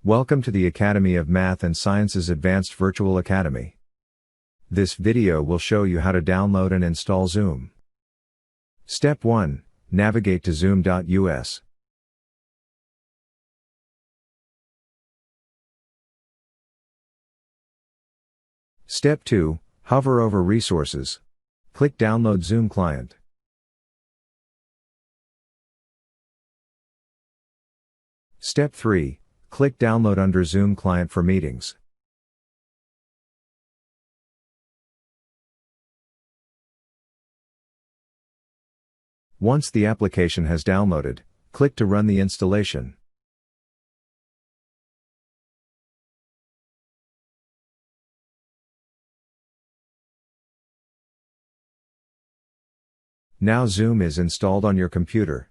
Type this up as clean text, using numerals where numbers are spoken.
Welcome to the Academy of Math and Sciences Advanced Virtual Academy. This video will show you how to download and install Zoom. Step 1. Navigate to zoom.us. Step 2. Hover over Resources. Click Download Zoom Client. Step 3. Click Download under Zoom Client for Meetings. Once the application has downloaded, click to run the installation. Now Zoom is installed on your computer.